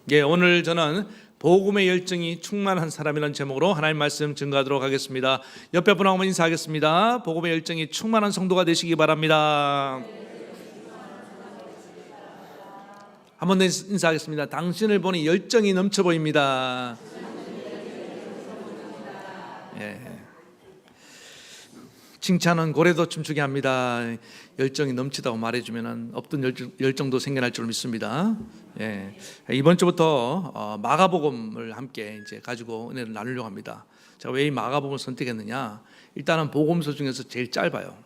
오늘 저는 복음의 열정이 충만한 사람이라는 제목으로 하나님 말씀 증거하도록 하겠습니다. 옆에 분하고 한번 인사하겠습니다. 복음의 열정이 충만한 성도가 되시기 바랍니다. 한 번 더 인사하겠습니다. 당신을 보니 열정이 넘쳐 보입니다. 칭찬은 고래도 춤추게 합니다. 열정이 넘치다고 말해주면 없던 열정도 생겨날 줄 믿습니다. 이번 주부터 마가복음을 함께 이제 가지고 은혜를 나누려고 합니다. 제가 왜 이 마가복음을 선택했느냐? 일단은 복음서 중에서 제일 짧아요.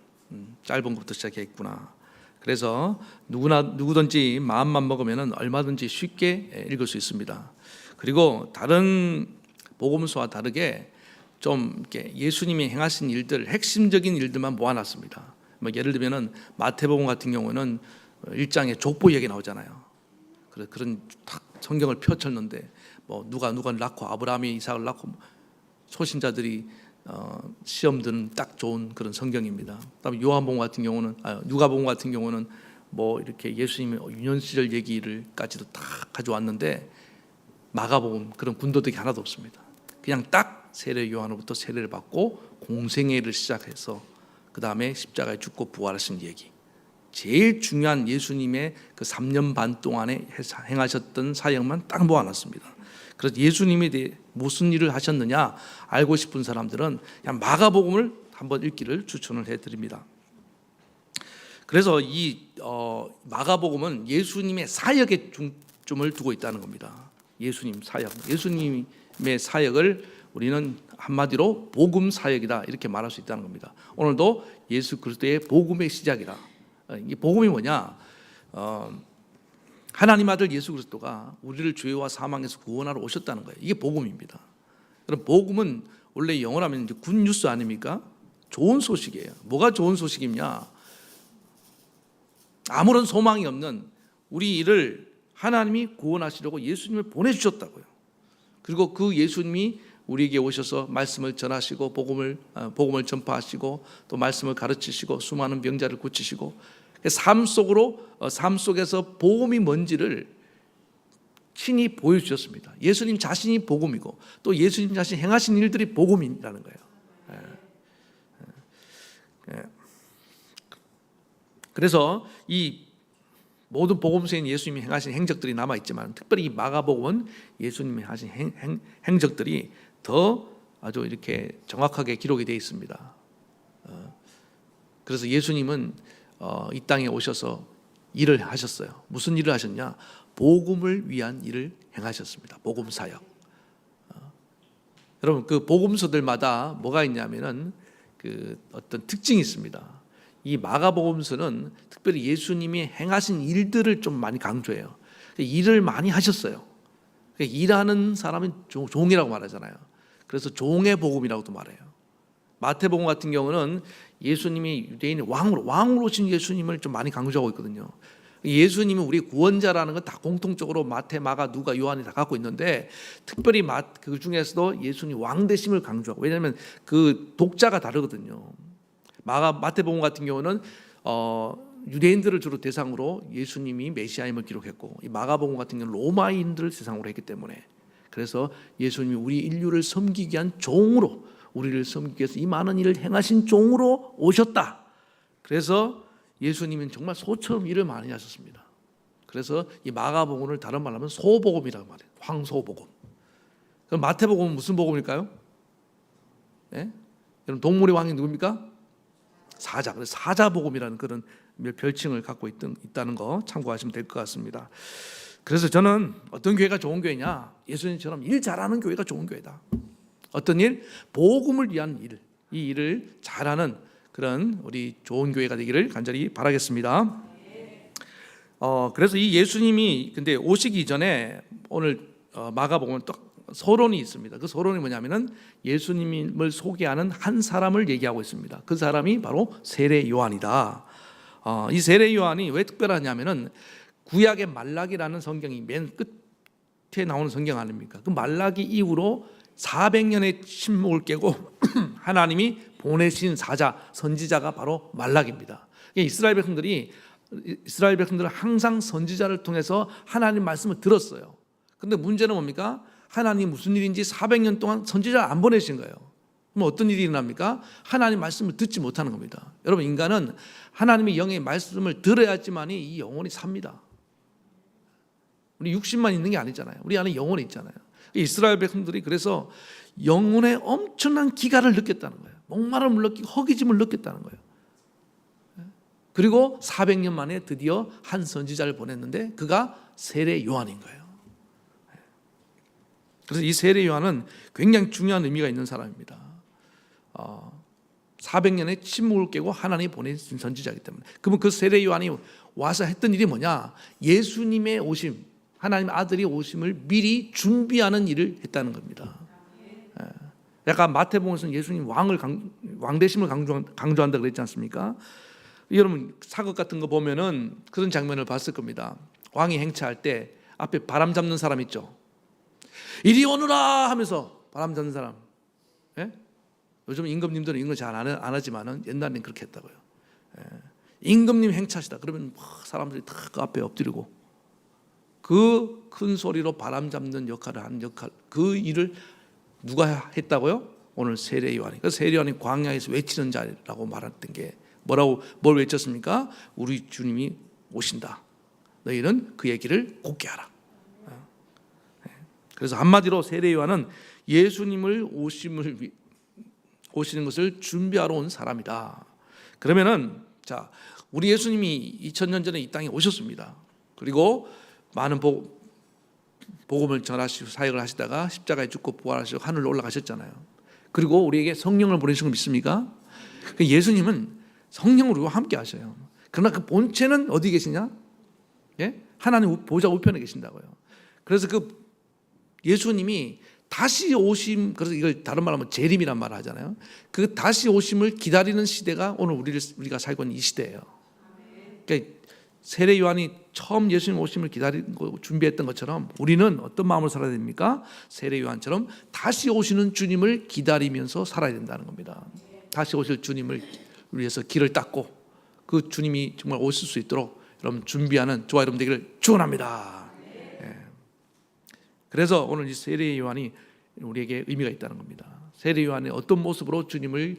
짧은 것부터 시작했구나. 그래서 누구든지 마음만 먹으면 얼마든지 쉽게 읽을 수 있습니다. 그리고 다른 복음서와 다르게 좀 이렇게 예수님이 행하신 일들, 핵심적인 일들만 모아놨습니다. 예를 들면은 마태복음 같은 경우는 1장에 족보 얘기 나오잖아요. 그런 딱 성경을 펼쳤는데 누가 누가를 낳고 아브라함이 이삭을 낳고 소신자들이 시험 드는 딱 좋은 그런 성경입니다. 그다음에 요한복음 같은 경우는 누가복음 같은 경우는 이렇게 예수님의 유년 시절 얘기를까지도 다 가져왔는데 마가복음 그런 군더더기 하나도 없습니다. 그냥 딱 세례 요한으로부터 세례를 받고 공생애를 시작해서 그 다음에 십자가에 죽고 부활하신 얘기, 제일 중요한 예수님의 그 3년 반 동안에 행하셨던 사역만 딱 모아놨습니다. 그래서 예수님에 대해 무슨 일을 하셨느냐 알고 싶은 사람들은 그냥 마가복음을 한번 읽기를 추천을 해드립니다. 그래서 이 마가복음은 예수님의 사역에 중점을 두고 있다는 겁니다. 예수님 사역, 예수님의 사역을 우리는 한마디로 복음 사역이다 이렇게 말할 수 있다는 겁니다. 오늘도 예수 그리스도의 복음의 시작이다. 이 복음이 뭐냐? 하나님 아들 예수 그리스도가 우리를 죄와 사망에서 구원하러 오셨다는 거예요. 이게 복음입니다. 그럼 복음은 원래 영어로 하면 이제 굿뉴스 아닙니까? 좋은 소식이에요. 뭐가 좋은 소식이냐? 아무런 소망이 없는 우리를 하나님이 구원하시려고 예수님을 보내주셨다고요. 그리고 그 예수님이 우리에게 오셔서 말씀을 전하시고 복음을 전파하시고 또 말씀을 가르치시고 수많은 병자를 고치시고 삶 속에서 복음이 뭔지를 친히 보여주셨습니다. 예수님 자신이 복음이고 또 예수님 자신이 행하신 일들이 복음이라는 거예요. 그래서 이 모든 복음서에는 예수님이 행하신 행적들이 남아있지만 특별히 이 마가복음은 예수님이 하신 행적들이 더 아주 이렇게 정확하게 기록이 되어 있습니다. 그래서 예수님은 이 땅에 오셔서 일을 하셨어요. 무슨 일을 하셨냐? 복음을 위한 일을 행하셨습니다. 복음 사역. 여러분 그 복음서들마다 뭐가 있냐면은 그 어떤 특징이 있습니다. 이 마가복음서는 특별히 예수님이 행하신 일들을 좀 많이 강조해요. 일을 많이 하셨어요. 일하는 사람은 종이라고 말하잖아요. 그래서 종의 복음이라고도 말해요. 마태복음 같은 경우는 예수님이 유대인의 왕으로 오신 예수님을 좀 많이 강조하고 있거든요. 예수님이 우리 구원자라는 건 다 공통적으로 마태, 마가, 누가, 요한이 다 갖고 있는데 특별히 그 중에서도 예수님 왕 되심을 강조하고, 왜냐하면 그 독자가 다르거든요. 마태복음 같은 경우는 유대인들을 주로 대상으로 예수님이 메시아임을 기록했고, 이 마가복음 같은 경우는 로마인들을 대상으로 했기 때문에, 그래서 예수님이 우리 인류를 섬기기 위한 종으로, 우리를 섬기기 위해서 이 많은 일을 행하신 종으로 오셨다. 그래서 예수님은 정말 소처럼 일을 많이 하셨습니다. 그래서 이 마가복음을 다른 말로 하면 소복음이라고 말해요. 황소복음. 그럼 마태복음은 무슨 복음일까요? 여러분 동물의 왕이 누굽니까? 사자. 그래서 사자복음이라는 그런 별칭을 갖고 있다는 거 참고하시면 될 것 같습니다. 그래서 저는 어떤 교회가 좋은 교회냐? 예수님처럼 일 잘하는 교회가 좋은 교회다. 어떤 일? 복음을 위한 일. 이 일을 잘하는 그런 우리 좋은 교회가 되기를 간절히 바라겠습니다. 그래서 이 예수님이 근데 오시기 전에 오늘 마가복음은 또 서론이 있습니다. 그 서론이 뭐냐면은 예수님을 소개하는 한 사람을 얘기하고 있습니다. 그 사람이 바로 세례 요한이다. 이 세례 요한이 왜 특별하냐면은 구약의 말라기라는 성경이 맨 끝에 나오는 성경 아닙니까? 그 말라기 이후로 400년의 침묵을 깨고 하나님이 보내신 사자, 선지자가 바로 말라기입니다. 이스라엘 백성들은 항상 선지자를 통해서 하나님 말씀을 들었어요. 근데 문제는 뭡니까? 하나님 무슨 일인지 400년 동안 선지자를 안 보내신 거예요. 그럼 어떤 일이 일어납니까? 하나님 말씀을 듣지 못하는 겁니다. 여러분, 인간은 하나님의 영의 말씀을 들어야지만이 이 영혼이 삽니다. 우리 육신만 있는 게 아니잖아요. 우리 안에 영혼이 있잖아요. 이스라엘 백성들이 그래서 영혼의 엄청난 기갈을 느꼈다는 거예요. 목마름을 느끼고 허기짐을 느꼈다는 거예요. 그리고 400년 만에 드디어 한 선지자를 보냈는데 그가 세례 요한인 거예요. 그래서 이 세례 요한은 굉장히 중요한 의미가 있는 사람입니다. 400년의 침묵을 깨고 하나님이 보내신 선지자이기 때문에. 그러면 그 세례 요한이 와서 했던 일이 뭐냐? 예수님의 오심, 하나님의 아들이 오심을 미리 준비하는 일을 했다는 겁니다. 약간 마태복음에서는 예수님 왕되심을 강조한다 그랬지 않습니까? 여러분 사극 같은 거 보면은 그런 장면을 봤을 겁니다. 왕이 행차할 때 앞에 바람 잡는 사람 있죠. 이리 오너라 하면서 바람 잡는 사람. 예? 요즘 임금님들은 이런 거 잘 안 하지만은 옛날에는 그렇게 했다고요. 예. 임금님 행차시다. 그러면 사람들이 다 그 앞에 엎드리고 그 큰 소리로 바람 잡는 역할을 하는 그 일을 누가 했다고요? 오늘 세례 요한이. 그 세례 요한이 광야에서 외치는 자라고 말했던 게 뭘 외쳤습니까? 우리 주님이 오신다. 너희는 그 얘기를 곧게 하라. 그래서 한마디로 세례 요한은 예수님을 오시는 것을 준비하러 온 사람이다. 그러면은 자, 우리 예수님이 2000년 전에 이 땅에 오셨습니다. 그리고 많은 복음을 전하시고 사역을 하시다가 십자가에 죽고 부활하시고 하늘로 올라가셨잖아요. 그리고 우리에게 성령을 보내신 걸 믿습니까? 예수님은 성령으로 함께 하셔요. 그러나 그 본체는 어디 계시냐? 예? 하나님 보좌 우편에 계신다고요. 그래서 그 예수님이 다시 오심, 그래서 이걸 다른 말로 하면 재림이란 말을 하잖아요. 그 다시 오심을 기다리는 시대가 오늘 우리가 살고 있는 이 시대예요. 그러니까 세례 요한이 처음 예수님 오심을 기다리고 준비했던 것처럼 우리는 어떤 마음으로 살아야 됩니까? 세례 요한처럼 다시 오시는 주님을 기다리면서 살아야 된다는 겁니다. 다시 오실 주님을 위해서 길을 닦고 그 주님이 정말 오실 수 있도록 여러분 준비하는 저와 여러분 되기를 축원합니다. 예. 그래서 오늘 이 세례 요한이 우리에게 의미가 있다는 겁니다. 세례 요한이 어떤 모습으로 주님을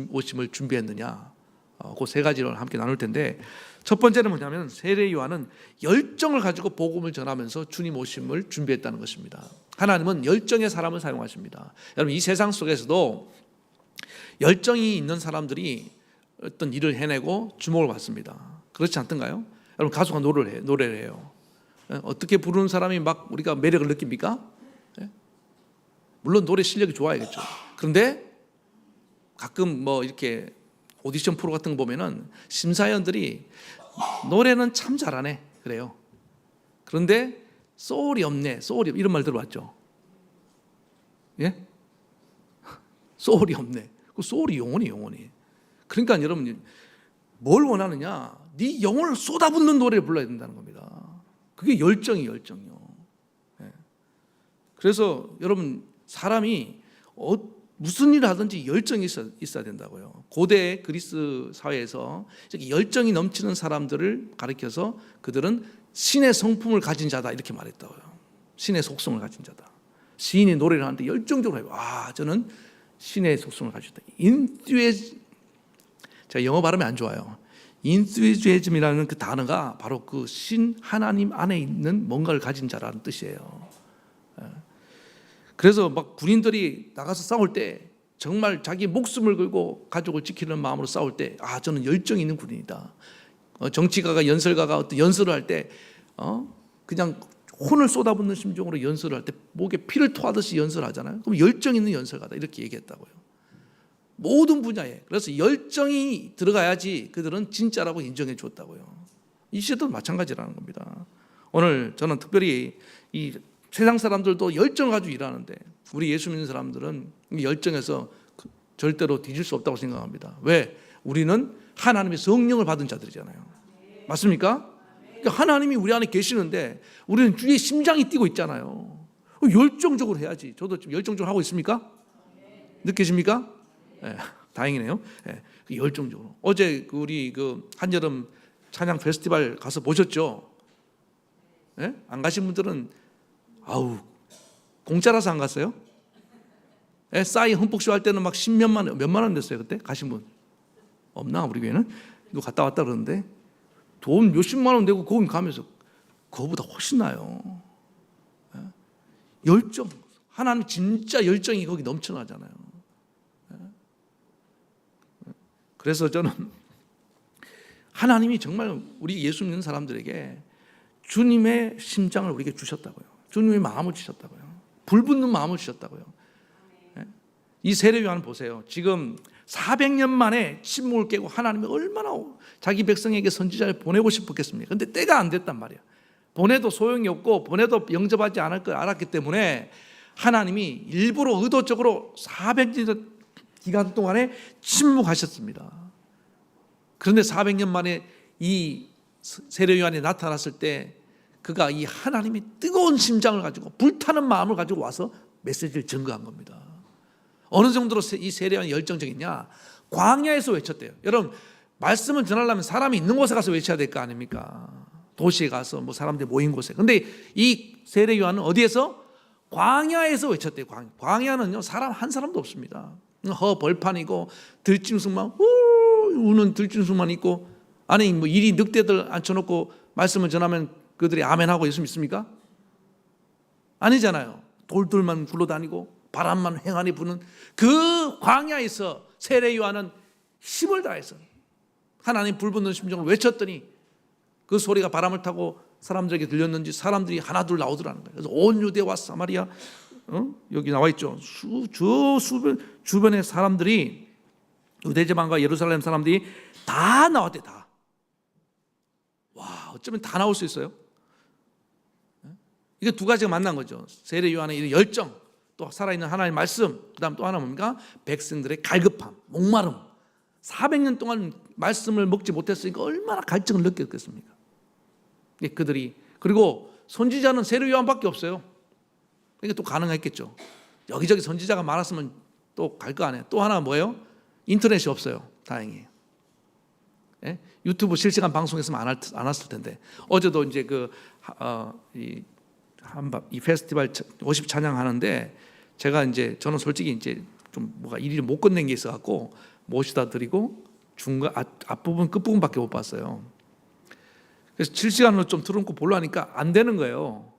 오심을 준비했느냐, 그 세 가지를 함께 나눌 텐데, 첫 번째는 뭐냐면 세례 요한은 열정을 가지고 복음을 전하면서 주님 오심을 준비했다는 것입니다. 하나님은 열정의 사람을 사용하십니다. 여러분 이 세상 속에서도 열정이 있는 사람들이 어떤 일을 해내고 주목을 받습니다. 그렇지 않던가요? 여러분 가수가 노래를 해요. 어떻게 부르는 사람이 막 우리가 매력을 느낍니까? 물론 노래 실력이 좋아야겠죠. 그런데 가끔 뭐 이렇게 오디션 프로 같은 거 보면은 심사위원들이 노래는 참 잘하네 그래요. 그런데 소울이 없네, 이런 말 들어봤죠? 예? 소울이 없네. 그 소울이 영혼이. 그러니까 여러분 뭘 원하느냐? 네 영혼을 쏟아붓는 노래를 불러야 된다는 겁니다. 그게 열정이요. 예. 그래서 여러분 사람이 무슨 일을 하든지 열정이 있어야 된다고요. 고대 그리스 사회에서 열정이 넘치는 사람들을 가리켜서 그들은 신의 성품을 가진 자다 이렇게 말했다고요. 신의 속성을 가진 자다. 시인이 노래를 하는데 열정적으로 해요. 저는 신의 속성을 가지고 있다. 제가 영어 발음이 안 좋아요. 인스위즈즘이라는 그 단어가 바로 그 신 하나님 안에 있는 뭔가를 가진 자라는 뜻이에요. 그래서 막 군인들이 나가서 싸울 때 정말 자기 목숨을 걸고 가족을 지키는 마음으로 싸울 때 저는 열정이 있는 군인이다. 정치가가 연설가가 어떤 연설을 할 때 그냥 혼을 쏟아붓는 심정으로 연설을 할 때 목에 피를 토하듯이 연설하잖아요. 그럼 열정 있는 연설가다 이렇게 얘기했다고요. 모든 분야에. 그래서 열정이 들어가야지 그들은 진짜라고 인정해 줬다고요. 이 시대도 마찬가지라는 겁니다. 오늘 저는 특별히 이 세상 사람들도 열정을 가지고 일하는데 우리 예수 믿는 사람들은 이 열정에서 절대로 뒤질 수 없다고 생각합니다. 왜? 우리는 하나님의 성령을 받은 자들이잖아요. 맞습니까? 그러니까 하나님이 우리 안에 계시는데 우리는 주의 심장이 뛰고 있잖아요. 열정적으로 해야지. 저도 지금 열정적으로 하고 있습니까? 느끼십니까? 네, 다행이네요. 네, 열정적으로. 어제 우리 한여름 찬양 페스티벌 가서 보셨죠? 네? 안 가신 분들은 아우, 공짜라서 안 갔어요? 싸이 흠뻑쇼 할 때는 막 10몇만 원 냈어요. 그때 가신 분 없나? 우리 교회는 이거 갔다 왔다 그러는데 돈 몇십만 원 내고 거기 가면서 그거보다 훨씬 나요. 열정, 하나님 진짜 열정이 거기 넘쳐나잖아요. 그래서 저는 하나님이 정말 우리 예수 믿는 사람들에게 주님의 심장을 우리에게 주셨다고요. 주님의 마음을 주셨다고요. 불붙는 마음을 주셨다고요. 이 세례요한 보세요. 지금 400년 만에 침묵을 깨고 하나님이 얼마나 자기 백성에게 선지자를 보내고 싶었겠습니까? 근데 때가 안 됐단 말이야. 보내도 소용이 없고 보내도 영접하지 않을 걸 알았기 때문에 하나님이 일부러 의도적으로 400년 기간 동안에 침묵하셨습니다. 그런데 400년 만에 이 세례요한이 나타났을 때 그가 이 하나님의 뜨거운 심장을 가지고 불타는 마음을 가지고 와서 메시지를 전거한 겁니다. 어느 정도로 이 세례요한이 열정적이냐? 광야에서 외쳤대요. 여러분, 말씀을 전하려면 사람이 있는 곳에 가서 외쳐야 될 거 아닙니까? 도시에 가서 뭐 사람들이 모인 곳에. 근데 이 세례요한은 어디에서? 광야에서 외쳤대요. 광야는요, 사람 한 사람도 없습니다. 벌판이고 들짐승만 우는 들짐승만 있고, 아니 뭐 이리 늑대들 앉혀놓고 말씀을 전하면 그들이 아멘하고 예수 믿습니까? 아니잖아요. 돌들만 굴러다니고 바람만 횡하니 부는 그 광야에서 세례요한은 힘을 다해서 하나님 불붙는 심정을 외쳤더니 그 소리가 바람을 타고 사람들에게 들렸는지 사람들이 하나둘 나오더라는 거예요. 그래서 온 유대와 사마리아, 여기 나와 있죠. 주변의 사람들이, 유대지방과 예루살렘 사람들이 다 나왔대. 다. 와, 어쩌면 다 나올 수 있어요. 이게 두 가지가 만난 거죠. 세례 요한의 이 열정, 또 살아있는 하나님의 말씀, 그 다음 또 하나 뭡니까? 백성들의 갈급함, 목마름. 400년 동안 말씀을 먹지 못했으니까 얼마나 갈증을 느꼈겠습니까? 그들이, 그리고 선지자는 세례 요한밖에 없어요. 그러니까 또 가능했겠죠. 여기저기 선지자가 많았으면 또 갈 거 아니에요. 또 하나 뭐예요? 인터넷이 없어요. 다행히. 예? 유튜브 실시간 방송했으면 안 왔을 텐데. 어제도 이제 이 페스티벌 50 찬양하는데 제가 이제 저는 솔직히 이제 좀 뭐가 일을 못 끝낸 게 있어갖고 모시다 드리고 중간 앞부분 끝부분밖에 못 봤어요. 그래서 실시간으로 좀 틀어놓고 보려니까 안 되는 거예요.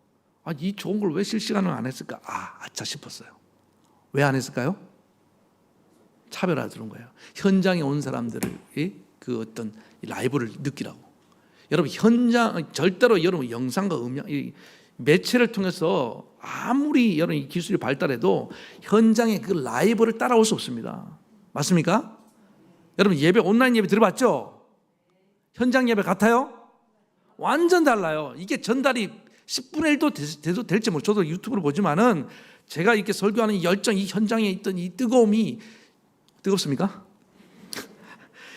아, 이 좋은 걸 왜 실시간을 안 했을까? 아차 싶었어요. 왜 안 했을까요? 차별화 들은 거예요. 현장에 온 사람들의 그 어떤 라이브를 느끼라고. 여러분, 현장 절대로 여러분 영상과 음향 매체를 통해서 아무리 여러분 이 기술이 발달해도 현장의 그 라이브를 따라올 수 없습니다. 맞습니까? 여러분 예배, 온라인 예배 들어봤죠? 현장 예배 같아요? 완전 달라요. 이게 전달이 10분의 1도 돼도 될지 모르죠. 저도 유튜브로 보지만은 제가 이렇게 설교하는 이 열정, 이 현장에 있던 이 뜨거움이 뜨겁습니까?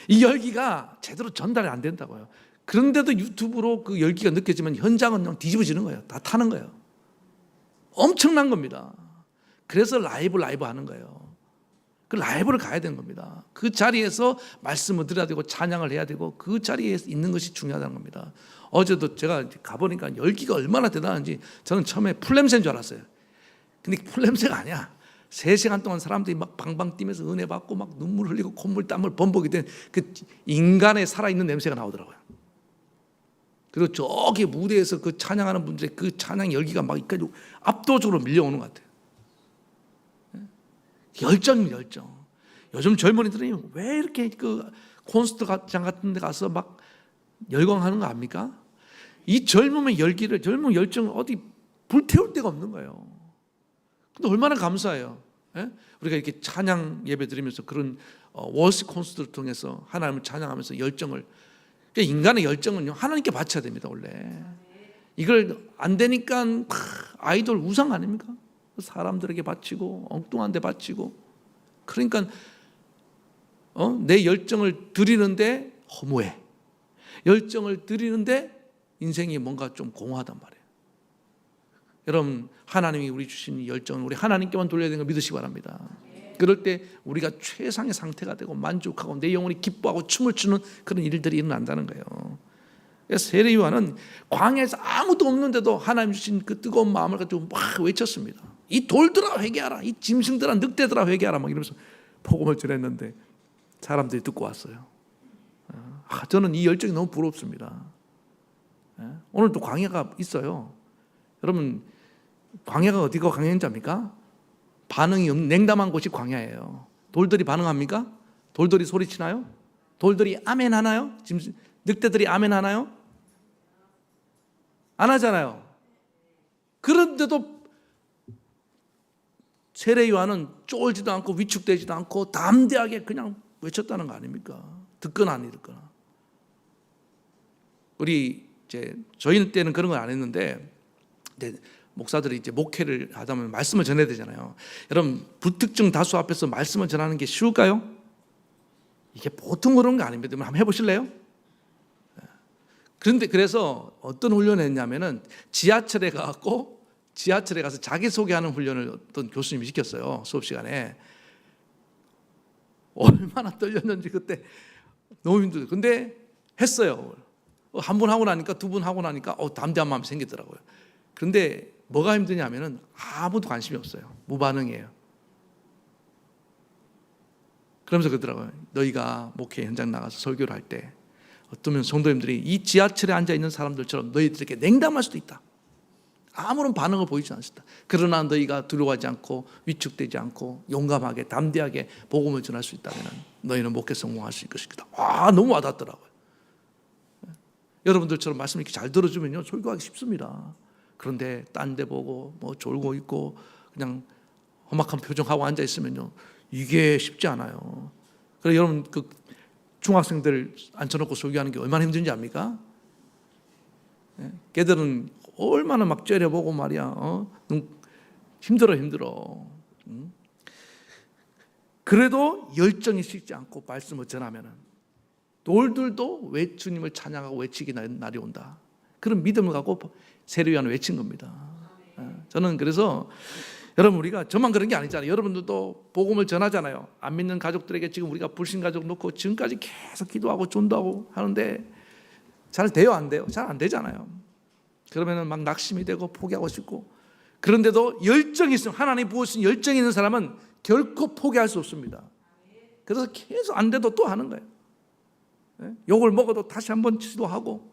이 열기가 제대로 전달이 안 된다고요. 그런데도 유튜브로 그 열기가 느껴지면 현장은 그냥 뒤집어지는 거예요. 다 타는 거예요. 엄청난 겁니다. 그래서 라이브 하는 거예요. 그 라이브를 가야 되는 겁니다. 그 자리에서 말씀을 드려야 되고 찬양을 해야 되고 그 자리에 있는 것이 중요하다는 겁니다. 어제도 제가 가보니까 열기가 얼마나 대단한지 저는 처음에 풀냄새인 줄 알았어요. 근데 풀냄새가 아니야. 3시간 동안 사람들이 막 방방 뛰면서 은혜 받고 막 눈물 흘리고 콧물 땀을 범벅이 된 그 인간의 살아있는 냄새가 나오더라고요. 그리고 저기 무대에서 그 찬양하는 분들의 그 찬양 열기가 막 이까지 압도적으로 밀려오는 것 같아요. 열정입니다, 열정. 요즘 젊은이들이 왜 이렇게 그 콘서트장 같은 데 가서 막 열광하는 거 압니까? 이 젊음의 열기를, 젊은 열정을 어디 불태울 데가 없는 거예요. 근데 얼마나 감사해요. 예? 우리가 이렇게 찬양 예배 드리면서 그런 월스 콘서트를 통해서 하나님을 찬양하면서 열정을, 그러니까 인간의 열정은요 하나님께 바쳐야 됩니다. 원래 이걸 안 되니까 아이돌 우상 아닙니까? 사람들에게 바치고 엉뚱한 데 바치고, 그러니까 내 열정을 드리는데 허무해. 열정을 드리는데 인생이 뭔가 좀 공허하단 말이에요. 여러분, 하나님이 우리 주신 열정은 우리 하나님께만 돌려야 되는 걸 믿으시기 바랍니다. 그럴 때 우리가 최상의 상태가 되고 만족하고 내 영혼이 기뻐하고 춤을 추는 그런 일들이 일어난다는 거예요. 세례 요한은 광야에서 아무도 없는데도 하나님 주신 그 뜨거운 마음을 가지고 막 외쳤습니다. 이 돌들아 회개하라, 이 짐승들아 늑대들아 회개하라, 막 이러면서 복음을 전했는데 사람들이 듣고 왔어요. 저는 이 열정이 너무 부럽습니다. 오늘도 광야가 있어요. 여러분, 광야가 어디가 광야인지 압니까? 반응이 없는 냉담한 곳이 광야예요. 돌들이 반응합니까? 돌들이 소리치나요? 돌들이 아멘 하나요? 늑대들이 아멘 하나요? 안 하잖아요. 그런데도 세례 요한은 쫄지도 않고 위축되지도 않고 담대하게 그냥 외쳤다는 거 아닙니까? 듣거나 안 듣거나. 저희 때는 그런 걸 안 했는데, 목사들이 이제 목회를 하다 보면 말씀을 전해야 되잖아요. 여러분, 불특정 다수 앞에서 말씀을 전하는 게 쉬울까요? 이게 보통 그런 거 아닙니다. 한번 해보실래요? 그런데 그래서 어떤 훈련을 했냐면은 지하철에 가서 자기소개하는 훈련을 어떤 교수님이 시켰어요. 수업 시간에. 얼마나 떨렸는지 그때 너무 힘들어요. 근데 했어요. 한 분 하고 나니까 두 분 하고 나니까 담대한 마음이 생기더라고요. 그런데 뭐가 힘드냐면은 아무도 관심이 없어요. 무반응이에요. 그러면서 그러더라고요. 너희가 목회 현장 나가서 설교를 할 때 어쩌면 성도님들이 이 지하철에 앉아 있는 사람들처럼 너희들에게 냉담할 수도 있다. 아무런 반응을 보이지 않습니다. 그러나 너희가 두려워하지 않고 위축되지 않고 용감하게 담대하게 복음을 전할 수 있다면 너희는 목회 성공할 수 있을 것이다. 너무 와닿더라고요. 여러분들처럼 말씀 이렇게 잘 들어주면요 설교하기 쉽습니다. 그런데 딴 데 보고 뭐 졸고 있고 그냥 험악한 표정하고 앉아 있으면요 이게 쉽지 않아요. 그래서 여러분 그 중학생들 앉혀놓고 설교하는 게 얼마나 힘든지 압니까? 걔들은 얼마나 막 째려보고 말이야. 힘들어. 그래도 열정이 식지 않고 말씀을 전하면은 돌들도 왜 주님을 찬양하고 외치기 날이 온다. 그런 믿음을 갖고 세례 요한을 외친 겁니다. 저는 그래서 여러분 우리가 저만 그런 게 아니잖아요. 여러분들도 복음을 전하잖아요. 안 믿는 가족들에게 지금 우리가 불신 가족 놓고 지금까지 계속 기도하고 전도하고 하는데 잘 돼요, 안 돼요? 잘 안 되잖아요. 그러면은 막 낙심이 되고 포기하고 싶고, 그런데도 열정이 있으면, 하나님 부어주신 열정이 있는 사람은 결코 포기할 수 없습니다. 그래서 계속 안 돼도 또 하는 거예요. 욕을 먹어도 다시 한번 시도하고.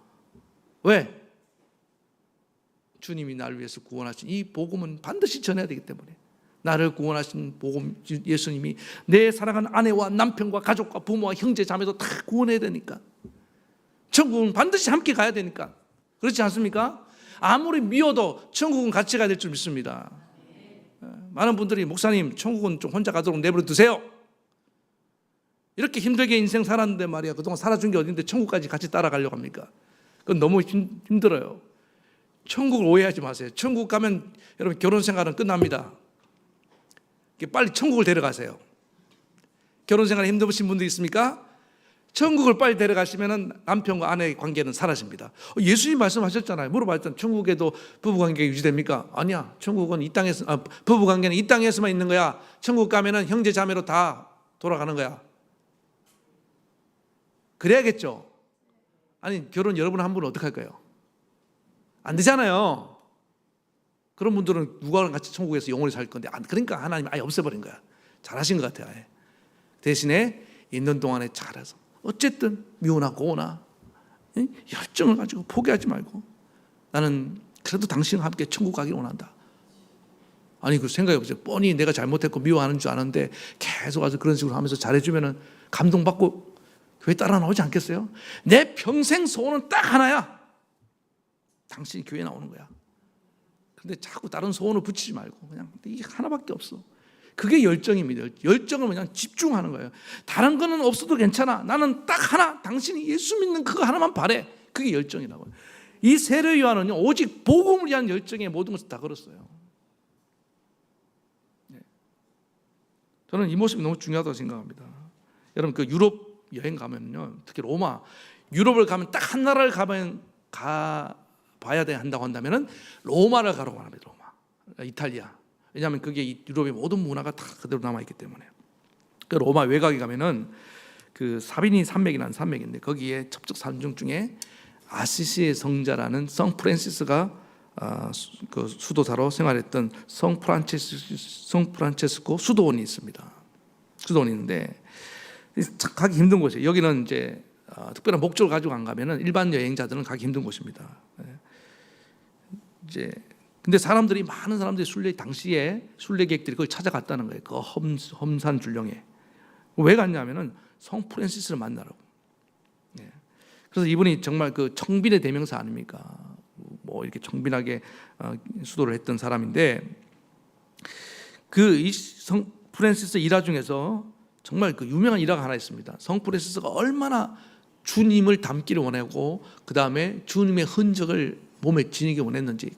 왜? 주님이 나를 위해서 구원하신 이 복음은 반드시 전해야 되기 때문에. 나를 구원하신 복음 예수님이 내 사랑하는 아내와 남편과 가족과 부모와 형제 자매도 다 구원해야 되니까. 천국은 반드시 함께 가야 되니까. 그렇지 않습니까? 아무리 미워도 천국은 같이 가야 될 줄 믿습니다. 많은 분들이 목사님 천국은 좀 혼자 가도록 내버려 두세요. 이렇게 힘들게 인생 살았는데 말이야, 그동안 살아준 게 어딘데 천국까지 같이 따라가려고 합니까? 그건 너무 힘들어요. 천국을 오해하지 마세요. 천국 가면 여러분 결혼 생활은 끝납니다. 빨리 천국을 데려가세요. 결혼 생활이 힘드신 분들 있습니까? 천국을 빨리 데려가시면 남편과 아내의 관계는 사라집니다. 예수님 말씀하셨잖아요. 물어봤잖아요. 천국에도 부부관계가 유지됩니까? 아니야. 천국은 이 땅에서, 부부관계는 이 땅에서만 있는 거야. 천국 가면은 형제 자매로 다 돌아가는 거야. 그래야겠죠. 아니 결혼 여러분 한 분은 어떻게 할까요? 안 되잖아요. 그런 분들은 누구랑 같이 천국에서 영원히 살 건데, 그러니까 하나님 아예 없애버린 거야. 잘하신 것 같아요. 아예. 대신에 있는 동안에 잘해서 어쨌든 미우나 고우나 열정을 가지고 포기하지 말고, 나는 그래도 당신과 함께 천국 가기를 원한다. 아니 그 생각해 보세요. 뻔히 내가 잘못했고 미워하는 줄 아는데 계속 와서 그런 식으로 하면서 잘해주면 감동받고 교회 따라 나오지 않겠어요? 내 평생 소원은 딱 하나야. 당신이 교회 나오는 거야. 근데 자꾸 다른 소원을 붙이지 말고 그냥 이게 하나밖에 없어. 그게 열정입니다. 열정은 그냥 집중하는 거예요. 다른 거는 없어도 괜찮아. 나는 딱 하나, 당신이 예수 믿는 그거 하나만 바래. 그게 열정이라고요. 이 세례 요한은요, 오직 복음을 위한 열정에 모든 것을 다 걸었어요. 저는 이 모습이 너무 중요하다고 생각합니다. 여러분 그 유럽 여행 가면요, 특히 로마, 유럽을 가면 딱 한 나라를 가봐야 한다고 한다면은 로마를 가라고 합니다. 로마, 이탈리아. 왜냐하면 그게 유럽의 모든 문화가 다 그대로 남아있기 때문에. 그 로마 외곽에 가면은 그 사비니 산맥이라는 산맥인데 거기에 첩적 산중 중에 아시시의 성자라는 성 프란시스가 그 수도사로 생활했던 성 프란체스코 수도원이 있습니다. 수도원이 있는데 가기 힘든 곳이에요. 여기는 이제 특별한 목적을 가지고 안 가면은 일반 여행자들은 가기 힘든 곳입니다. 이제 근데 많은 사람들이 당시에 순례객들이 거기 찾아갔다는 거예요. 그 험산 줄령에. 왜 갔냐면은 성 프란시스를 만나라고. 그래서 이분이 정말 그 청빈의 대명사 아닙니까? 뭐 이렇게 청빈하게 수도를 했던 사람인데, 그 이 성 프란시스 일화 중에서 정말 그 유명한 일화가 하나 있습니다. 성 프란시스가 얼마나 주님을 닮기를 원하고 그 다음에 주님의 흔적을 몸에 지니기 원했는지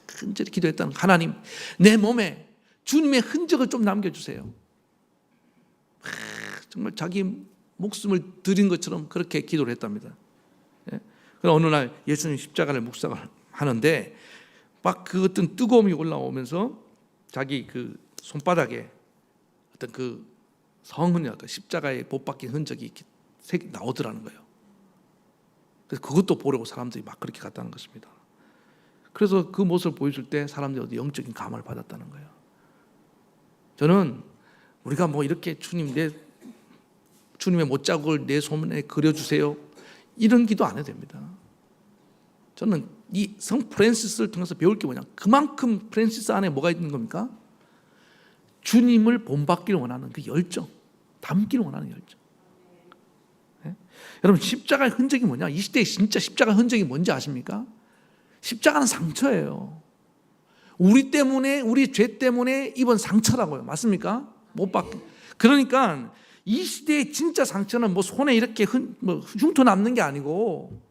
간절히 기도했다는, 하나님 내 몸에 주님의 흔적을 좀 남겨주세요. 정말 자기 목숨을 드린 것처럼 그렇게 기도를 했답니다. 그래서 어느 날 예수님 십자가를 묵상을 하는데 막 그 어떤 뜨거움이 올라오면서 자기 그 손바닥에 어떤 그 성흔, 십자가에 못 박힌 흔적이 이렇게 나오더라는 거예요. 그래서 그것도 보려고 사람들이 막 그렇게 갔다는 것입니다. 그래서 그 모습을 보여줄 때 사람들이 영적인 감화를 받았다는 거예요. 저는 우리가 뭐 이렇게 주님의 못자국을 내 손에 그려주세요, 이런 기도 안 해도 됩니다. 저는 이 성 프란시스를 통해서 배울 게 뭐냐, 그만큼 프란시스 안에 뭐가 있는 겁니까? 주님을 본받기를 원하는 그 열정, 닮기를 원하는 열정. 네? 여러분, 십자가의 흔적이 뭐냐? 이 시대에 진짜 십자가 흔적이 뭔지 아십니까? 십자가는 상처예요. 우리 죄 때문에 입은 상처라고요. 맞습니까? 못 받게. 그러니까 이 시대의 진짜 상처는 뭐 손에 이렇게 흉터 남는 게 아니고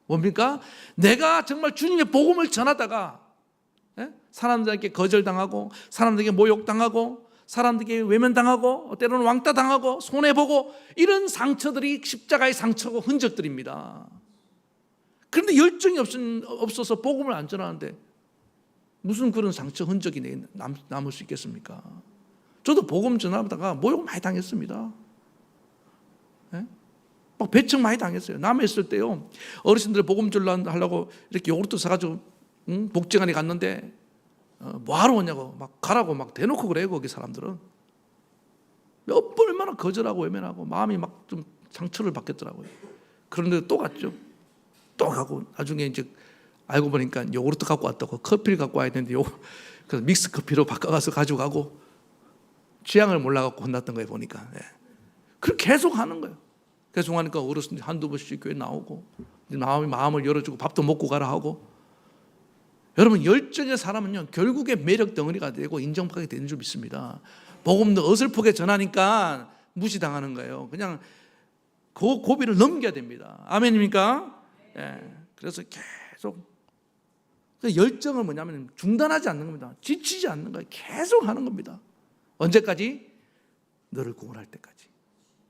뭡니까? 내가 정말 주님의 복음을 전하다가 사람들에게 거절당하고, 사람들에게 모욕당하고, 사람들에게 외면당하고, 때로는 왕따당하고, 손해보고, 이런 상처들이 십자가의 상처고 흔적들입니다. 그런데 열정이 없어서 복음을 안 전하는데 무슨 그런 상처 흔적이 남을 수 있겠습니까? 저도 복음 전하다가 모욕 많이 당했습니다. 막 배척 많이 당했어요. 남해 있을 때요, 어르신들 복음 전하려고 이렇게 요구르트 사가지고 복지관에 갔는데 뭐하러 오냐고 막 가라고 막 대놓고 그래요. 거기 사람들은 몇 번 얼마나 거절하고 외면하고 마음이 막 좀 상처를 받겠더라고요. 그런데 또 갔죠. 또 가고 나중에 이제 알고 보니까 요구르트 갖고 왔다고, 커피를 갖고 와야 되는데 그래서 믹스 커피로 바꿔가서 가지고 가고, 취향을 몰라갖고 혼났던 거예요 보니까. 그렇게 계속 하는 거예요. 계속 하니까 어르신들이 한두 번씩 교회 나오고, 마음을 열어주고 밥도 먹고 가라 하고. 여러분, 열정의 사람은요 결국에 매력 덩어리가 되고 인정받게 되는 줄 믿습니다. 복음도 어설프게 전하니까 무시당하는 거예요. 그냥 그 고비를 넘겨야 됩니다. 아멘입니까? 그래서 계속 열정은 뭐냐면 중단하지 않는 겁니다. 지치지 않는 거예요. 계속 하는 겁니다. 언제까지? 너를 구원할 때까지.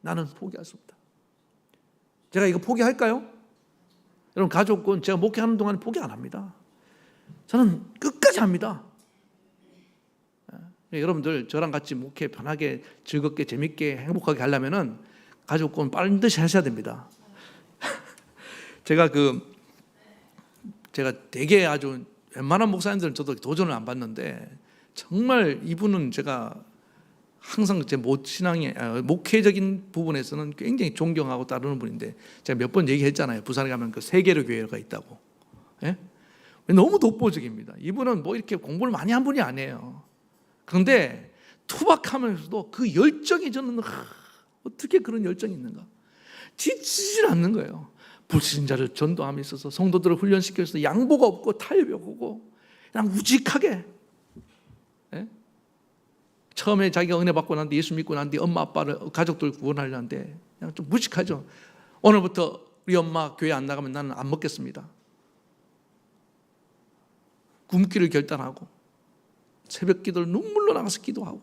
나는 포기할 수 없다. 제가 이거 포기할까요? 여러분, 가족은 제가 목회하는 동안 포기 안 합니다. 저는 끝까지 합니다. 여러분들 저랑 같이 목회 편하게 즐겁게 재밌게 행복하게 하려면은 가족은 반드시 하셔야 됩니다. 제가 되게 아주 웬만한 목사님들은 저도 도전을 안 받는데, 정말 이분은 제가 항상 제 목회적인 부분에서는 굉장히 존경하고 따르는 분인데, 제가 몇 번 얘기했잖아요. 부산에 가면 그 세계로 교회가 있다고. 너무 독보적입니다. 이분은 뭐 이렇게 공부를 많이 한 분이 아니에요. 그런데 투박하면서도 그 열정이, 저는 어떻게 그런 열정이 있는가? 지치질 않는 거예요. 불신자를 전도함에 있어서 성도들을 훈련시켜서 양보가 없고 타협이 없고 그냥 우직하게. 처음에 자기가 은혜 받고 난 뒤, 예수 믿고 난 뒤 엄마 아빠를, 가족들 구원하려는데 그냥 좀 무식하죠. 오늘부터 우리 엄마 교회 안 나가면 나는 안 먹겠습니다. 굶기를 결단하고 새벽 기도를 눈물로 나가서 기도하고,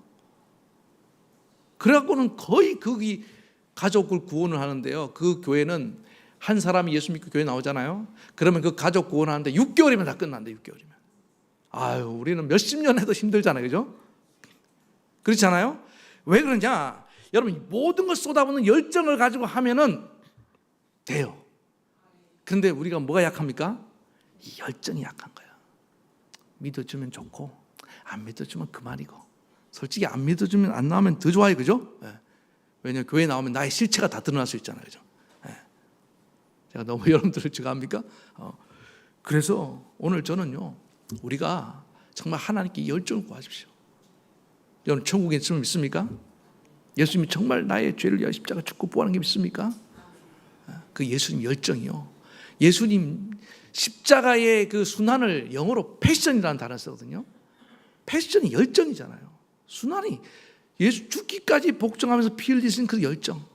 그래갖고는 거의 거기 가족을 구원을 하는데요, 그 교회는 한 사람이 예수 믿고 교회 나오잖아요. 그러면 그 가족 구원하는데 6개월이면 다 끝난대. 6개월이면. 아유, 우리는 몇십 년 해도 힘들잖아요. 그죠? 그렇지 않아요? 왜 그러냐? 여러분, 모든 걸 쏟아붓는 열정을 가지고 하면은 돼요. 그런데 우리가 뭐가 약합니까? 이 열정이 약한 거야. 믿어주면 좋고 안 믿어주면 그만이고, 솔직히 안 믿어주면 안 나오면 더 좋아요, 그죠? 왜냐하면 교회 나오면 나의 실체가 다 드러날 수 있잖아요, 그죠? 제가 너무 여러분들을 지각합니까? 그래서 오늘 저는요, 우리가 정말 하나님께 열정을 구하십시오. 여러분 천국에 있으면 믿습니까? 예수님이 정말 나의 죄를 위하여 십자가 죽고 부활한 게 믿습니까? 그 예수님 열정이요, 예수님 십자가의 그 순환을 영어로 패션이라는 단어를 쓰거든요. 패션이 열정이잖아요. 순환이 예수 죽기까지 복종하면서 피 흘리신 그 열정.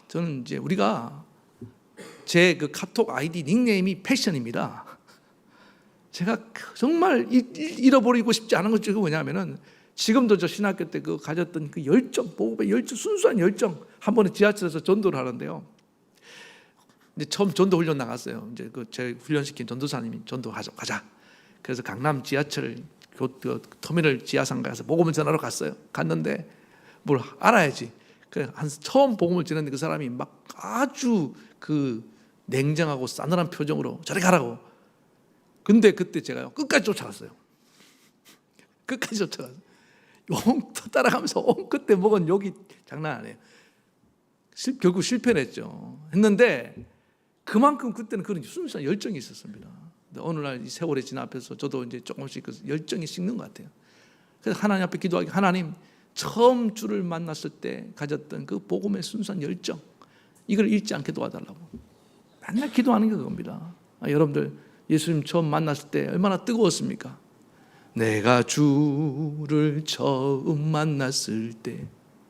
저는 이제 우리가 제 그 카톡 아이디 닉네임이 패션입니다. 제가 정말 잃어버리고 싶지 않은 것 중에 뭐냐면은, 지금도 저 신학교 때 그 가졌던 그 열정, 복음의 열정, 순수한 열정. 한 번에 지하철에서 전도를 하는데요. 이제 처음 전도 훈련 나갔어요. 이제 그 제 훈련시킨 전도사님이 가자. 그래서 강남 지하철 그 터미널 지하상가에 가서 복음을 전하러 갔어요. 갔는데 뭘 알아야지. 처음 복음을 전했는데 그 사람이 막 아주 그 냉정하고 싸늘한 표정으로 저리 가라고. 근데 그때 제가요, 끝까지 쫓아갔어요. 끝까지 쫓아갔어요. 용 따라가면서 그때 먹은 욕이 장난 아니에요. 결국 실패를 했죠. 했는데 그만큼 그때는 그런 순수한 열정이 있었습니다. 오늘날 이 세월이 지나면서 저도 이제 조금씩 그 열정이 식는 것 같아요. 그래서 하나님 앞에 기도하기, 하나님, 처음 주를 만났을 때 가졌던 그 복음의 순수한 열정, 이걸 잃지 않게 도와달라고 맨날 기도하는 게 그겁니다. 여러분들 예수님 처음 만났을 때 얼마나 뜨거웠습니까? 내가 주를 처음 만났을 때,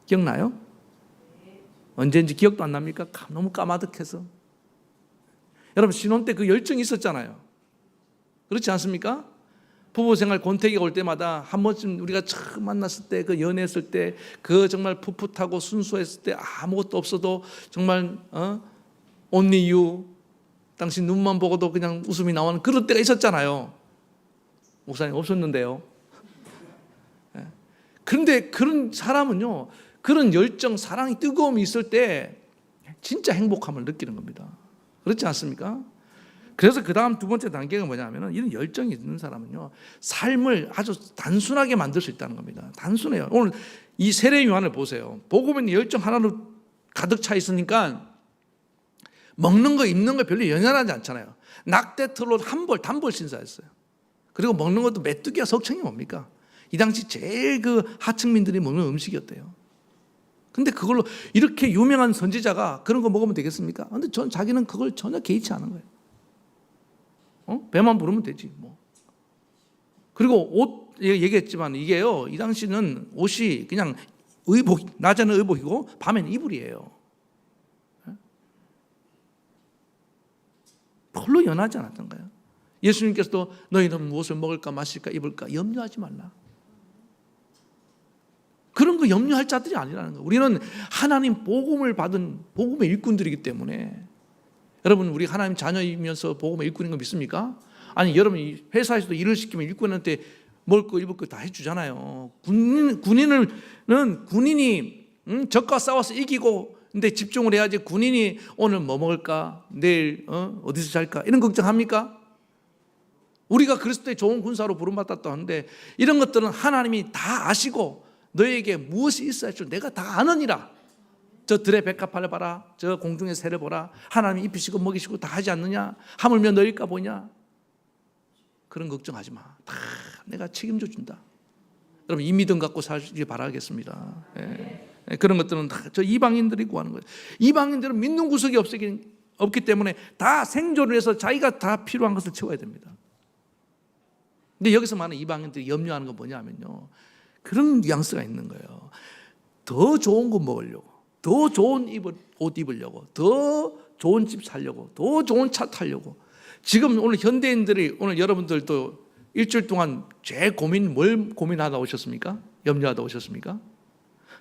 기억나요? 언제인지 기억도 안 납니까? 너무 까마득해서. 여러분 신혼 때 그 열정이 있었잖아요. 그렇지 않습니까? 부부생활 권태기가 올 때마다 한 번쯤 우리가 처음 만났을 때, 그 연애했을 때, 그 정말 풋풋하고 순수했을 때, 아무것도 없어도 정말 only you, 당신 눈만 보고도 그냥 웃음이 나오는 그런 때가 있었잖아요. 목사님 없었는데요. 그런데 그런 사람은요, 그런 열정, 사랑이, 뜨거움이 있을 때 진짜 행복함을 느끼는 겁니다. 그렇지 않습니까? 그래서 그 다음 두 번째 단계가 뭐냐면, 이런 열정이 있는 사람은요, 삶을 아주 단순하게 만들 수 있다는 겁니다. 단순해요. 오늘 이 세례 요한을 보세요. 복음은 열정 하나로 가득 차 있으니까 먹는 거 입는 거 별로 연연하지 않잖아요. 낙대 털로 단벌 신사했어요. 그리고 먹는 것도 메뚜기와 석청이 뭡니까? 이 당시 제일 그 하층민들이 먹는 음식이었대요. 근데 그걸로 이렇게 유명한 선지자가 그런 거 먹으면 되겠습니까? 근데 자기는 그걸 전혀 개의치 않은 거예요. 배만 부르면 되지 뭐. 그리고 옷 얘기했지만 이게요, 이 당시는 옷이 그냥 의복, 낮에는 의복이고 밤에는 이불이에요. 별로 연하지 않았던 거예요. 예수님께서도 너희는 무엇을 먹을까 마실까 입을까 염려하지 말라. 그런 거 염려할 자들이 아니라는 거예요. 우리는 하나님 복음을 받은 복음의 일꾼들이기 때문에. 여러분, 우리 하나님 자녀이면서 복음의 일꾼인 거 믿습니까? 아니, 여러분 회사에서도 일을 시키면 일꾼한테 먹을 거 입을 거 다 해주잖아요. 군인이 적과 싸워서 이기고, 근데 집중을 해야지. 군인이 오늘 뭐 먹을까, 내일 어디서 잘까, 이런 걱정합니까? 우리가 그리스도의 좋은 군사로 부름받았다 하는데, 이런 것들은 하나님이 다 아시고 너에게 무엇이 있어야 할 줄 내가 다 아느니라. 저 들의 백합화를 봐라, 저 공중의 새를 보라, 하나님이 입히시고 먹이시고 다 하지 않느냐? 하물며 너일까 보냐? 그런 걱정하지 마. 다 내가 책임져 준다. 여러분, 이 믿음 갖고 살길 바라겠습니다. 그런 것들은 다 저 이방인들이 구하는 거예요. 이방인들은 믿는 구석이 없기 때문에 다 생존을 해서 자기가 다 필요한 것을 채워야 됩니다. 근데 여기서 많은 이방인들이 염려하는 건 뭐냐면요, 그런 뉘앙스가 있는 거예요. 더 좋은 거 먹으려고, 더 좋은 옷 입으려고, 더 좋은 집 살려고, 더 좋은 차 타려고. 지금 오늘 현대인들이, 오늘 여러분들도 일주일 동안 제일 뭘 고민하다 오셨습니까? 염려하다 오셨습니까?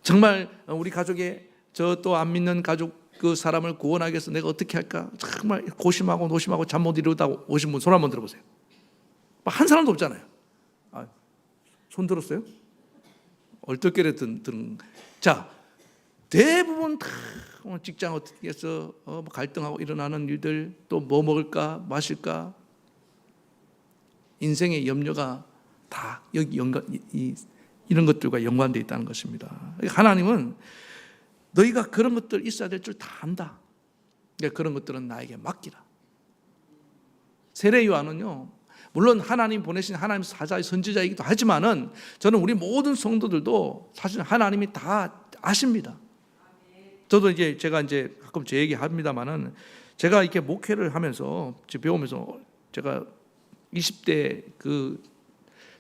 정말 우리 가족에 저 또 안 믿는 가족 그 사람을 구원하기 위해서 내가 어떻게 할까? 정말 고심하고 노심하고 잠 못 이루다 오신 분 손 한번 들어보세요. 한 사람도 없잖아요. 손 들었어요? 얼떨결에 자, 대부분 다 직장 어떻게 해서 뭐 갈등하고 일어나는 일들, 또 뭐 먹을까 마실까, 인생의 염려가 다 여기 이런 것들과 연관되어 있다는 것입니다. 하나님은 너희가 그런 것들 있어야 될 줄 다 안다. 그러니까 그런 것들은 나에게 맡기라. 세례 요한은요, 물론 하나님 보내신 하나님 사자의 선지자이기도 하지만은 저는 우리 모든 성도들도 사실 하나님이 다 아십니다. 저도 제가 가끔 제 얘기 합니다만은 제가 이렇게 목회를 하면서 배우면서 제가 20대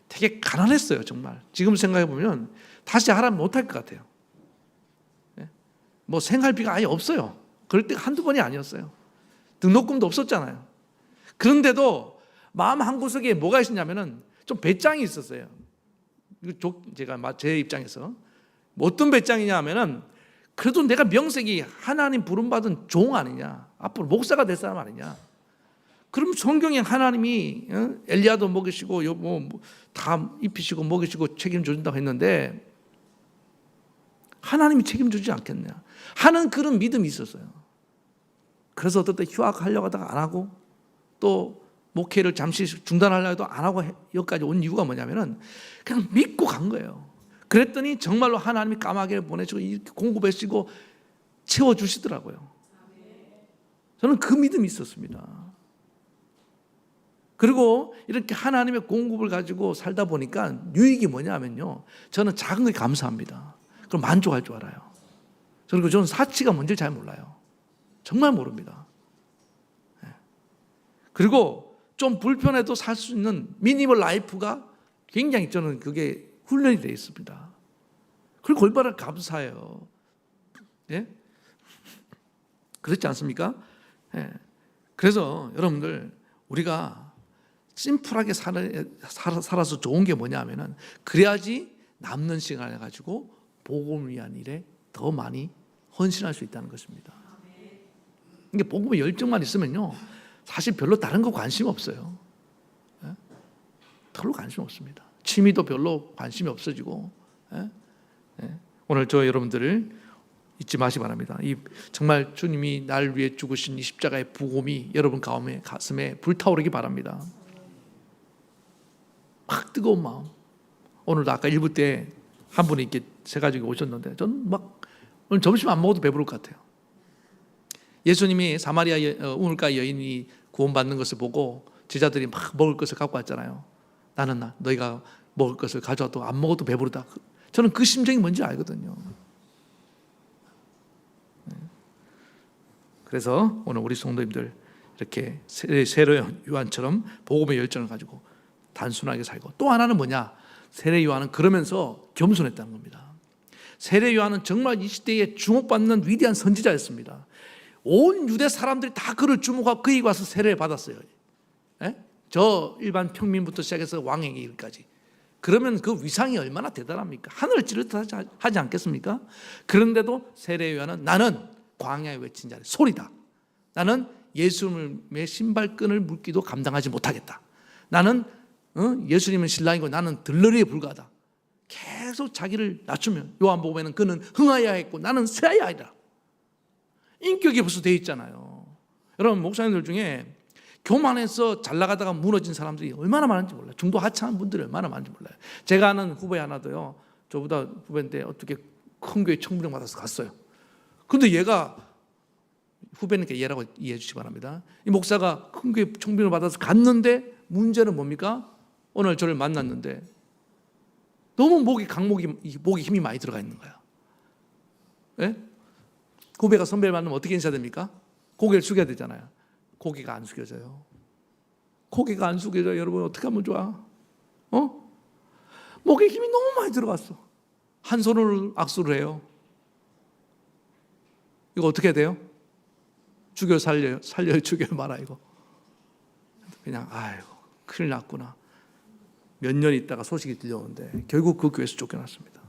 되게 가난했어요, 정말. 지금 생각해 보면 다시 하라면 못할 것 같아요. 뭐 생활비가 아예 없어요. 그럴 때가 한두 번이 아니었어요. 등록금도 없었잖아요. 그런데도 마음 한구석에 뭐가 있었냐면은 좀 배짱이 있었어요. 제가 제 입장에서 어떤 배짱이냐 하면은 그래도 내가 명색이 하나님 부름받은 종 아니냐, 앞으로 목사가 될 사람 아니냐. 그럼 성경에 하나님이 엘리야도 먹이시고 다 입히시고 먹이시고 책임져 준다고 했는데 하나님이 책임지지 않겠냐 하는 그런 믿음이 있었어요. 그래서 어떨 때 휴학하려고 하다가 안 하고, 또 목회를 잠시 중단하려고 해도 안 하고 여기까지 온 이유가 뭐냐면은 그냥 믿고 간 거예요. 그랬더니 정말로 하나님이 까마귀를 보내시고 이렇게 공급하시고 채워주시더라고요. 저는 그 믿음이 있었습니다. 그리고 이렇게 하나님의 공급을 가지고 살다 보니까 유익이 뭐냐면요, 저는 작은 게 감사합니다. 그럼 만족할 줄 알아요. 그리고 저는 사치가 뭔지 잘 몰라요. 정말 모릅니다. 그리고 좀 불편해도 살 수 있는 미니멀 라이프가 굉장히 저는 그게 훈련이 되어 있습니다. 그리고 얼마나 감사해요. 예? 그렇지 않습니까? 예. 그래서 여러분들, 우리가 심플하게 살아서 좋은 게 뭐냐 하면은, 그래야지 남는 시간을 가지고 복음을 위한 일에 더 많이 헌신할 수 있다는 것입니다. 이게 복음의 열정만 있으면요, 사실 별로 다른 거 관심 없어요. 예? 별로 관심 없습니다. 취미도 별로 관심이 없어지고. 예? 예? 오늘 저 여러분들을 잊지 마시기 바랍니다. 정말 주님이 날 위해 죽으신 이 십자가의 부검이 여러분 가슴에 불타오르기 바랍니다. 막 뜨거운 마음. 오늘도 아까 1부 때 한 분이 이렇게 세 가지고 오셨는데 저는 오늘 점심 안 먹어도 배부를 것 같아요. 예수님이 사마리아 우물가 여인이 구원받는 것을 보고 제자들이 막 먹을 것을 갖고 왔잖아요. 나는 너희가 먹을 것을 가져와도 안 먹어도 배부르다. 저는 그 심정이 뭔지 알거든요. 그래서 오늘 우리 성도님들 이렇게 세례 요한처럼 복음의 열정을 가지고 단순하게 살고, 또 하나는 뭐냐, 세례 요한은 그러면서 겸손했다는 겁니다. 세례 요한은 정말 이 시대에 주목받는 위대한 선지자였습니다. 온 유대 사람들이 다 그를 주목하고 그에게 와서 세례를 받았어요. 예? 저 일반 평민부터 시작해서 왕에게 이르기까지. 그러면 그 위상이 얼마나 대단합니까? 하늘을 찌르듯하지 않겠습니까? 그런데도 세례 요한은 나는 광야에 외친 자의 소리다. 나는 예수님의 신발끈을 묶기도 감당하지 못하겠다. 나는 예수님은 신랑이고 나는 들러리에 불과하다. 계속 자기를 낮추면, 요한복음에는 그는 흥하여야 했고 나는 쇠하여야 하리라. 인격이 벌써 되어 있잖아요. 여러분, 목사님들 중에 교만해서 잘 나가다가 무너진 사람들이 얼마나 많은지 몰라요. 중도 하차한 분들이 얼마나 많은지 몰라요. 제가 아는 후배 하나도요, 저보다 후배인데 어떻게 큰 교회 청부령 받아서 갔어요. 근데 얘가, 후배니까 얘라고 이해해 주시기 바랍니다. 이 목사가 큰 교회 청부령을 받아서 갔는데 문제는 뭡니까? 오늘 저를 만났는데 너무 목에 힘이 많이 들어가 있는 거야. 예? 후배가 선배를 만나면 어떻게 인사해야 됩니까? 고개를 숙여야 되잖아요. 고개가 안 숙여져요. 고개가 안 숙여져요. 여러분, 어떻게 하면 좋아? 목에 힘이 너무 많이 들어갔어. 한 손으로 악수를 해요. 이거 어떻게 해야 돼요? 죽여 살려요? 살려요? 죽여요? 말아 이거. 그냥 아이고 큰일 났구나. 몇 년 있다가 소식이 들려오는데 결국 그 교회에서 쫓겨났습니다.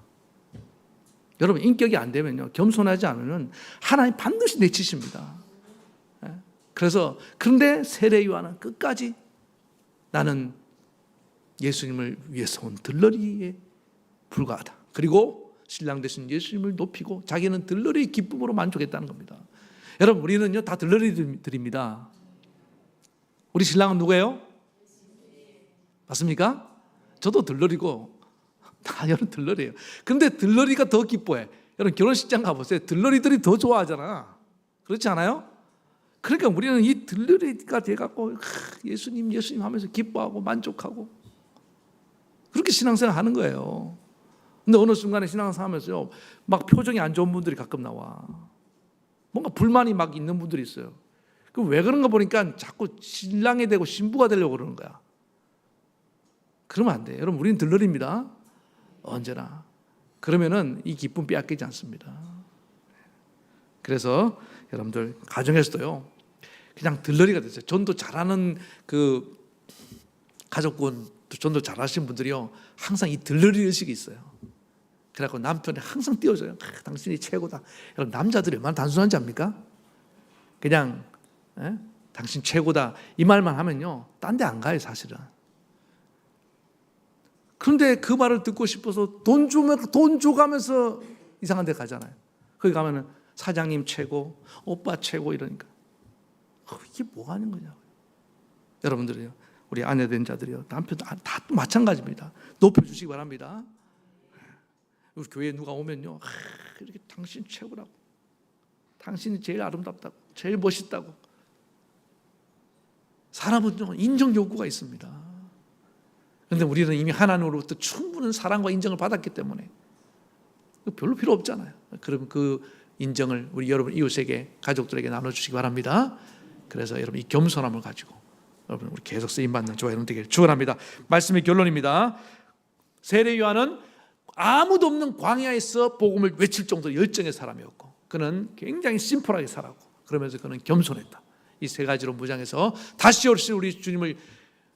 여러분, 인격이 안 되면요, 겸손하지 않으면 하나님 반드시 내치십니다. 그래서 그런데 세례 요한은 끝까지 나는 예수님을 위해서 온 들러리에 불과하다. 그리고 신랑 되신 예수님을 높이고 자기는 들러리의 기쁨으로 만족했다는 겁니다. 여러분, 우리는요 다 들러리들입니다. 우리 신랑은 누구예요? 맞습니까? 저도 들러리고 다 여러분 들러리예요. 근데 들러리가 더 기뻐해. 여러분 결혼식장 가보세요. 들러리들이 더 좋아하잖아. 그렇지 않아요? 그러니까 우리는 이 들러리가 돼갖고 예수님 예수님 하면서 기뻐하고 만족하고 그렇게 신앙생활 하는 거예요. 근데 어느 순간에 신앙생활 하면서요 막 표정이 안 좋은 분들이 가끔 나와. 뭔가 불만이 막 있는 분들이 있어요. 그 왜 그런가 보니까 자꾸 신랑이 되고 신부가 되려고 그러는 거야. 그러면 안 돼요. 여러분 우리는 들러리입니다. 언제나. 그러면은 이 기쁨 빼앗기지 않습니다. 그래서 여러분들 가정에서도요 그냥 들러리가 됐어요. 전도 잘하는 그 가족군 전도 잘하시는 분들이요 항상 이 들러리 의식이 있어요. 그래갖고 남편이 항상 띄워줘요. 당신이 최고다. 여러분 남자들이 얼마나 단순한지 압니까? 그냥 당신 최고다 이 말만 하면요 딴 데 안 가요 사실은. 그런데 그 말을 듣고 싶어서 돈 줘가면서 이상한 데 가잖아요. 거기 가면은 사장님 최고, 오빠 최고 이러니까 이게 뭐 하는 거냐고요. 여러분들이요, 우리 아내 된 자들이요, 남편 다 마찬가지입니다. 높여주시기 바랍니다. 우리 교회에 누가 오면요, 이렇게 당신 최고라고, 당신이 제일 아름답다고, 제일 멋있다고. 사람은요 인정 욕구가 있습니다. 그런데 우리는 이미 하나님으로부터 충분한 사랑과 인정을 받았기 때문에 별로 필요 없잖아요. 그러면 그 인정을 우리 여러분 이웃에게 가족들에게 나눠주시기 바랍니다. 그래서 여러분 이 겸손함을 가지고 여러분 우리 계속 쓰임받는 저와 여러분 되기를 축원합니다. 말씀의 결론입니다. 세례 요한은 아무도 없는 광야에서 복음을 외칠 정도로 열정의 사람이었고 그는 굉장히 심플하게 살았고 그러면서 그는 겸손했다. 이 세 가지로 무장해서 다시 오실 우리 주님을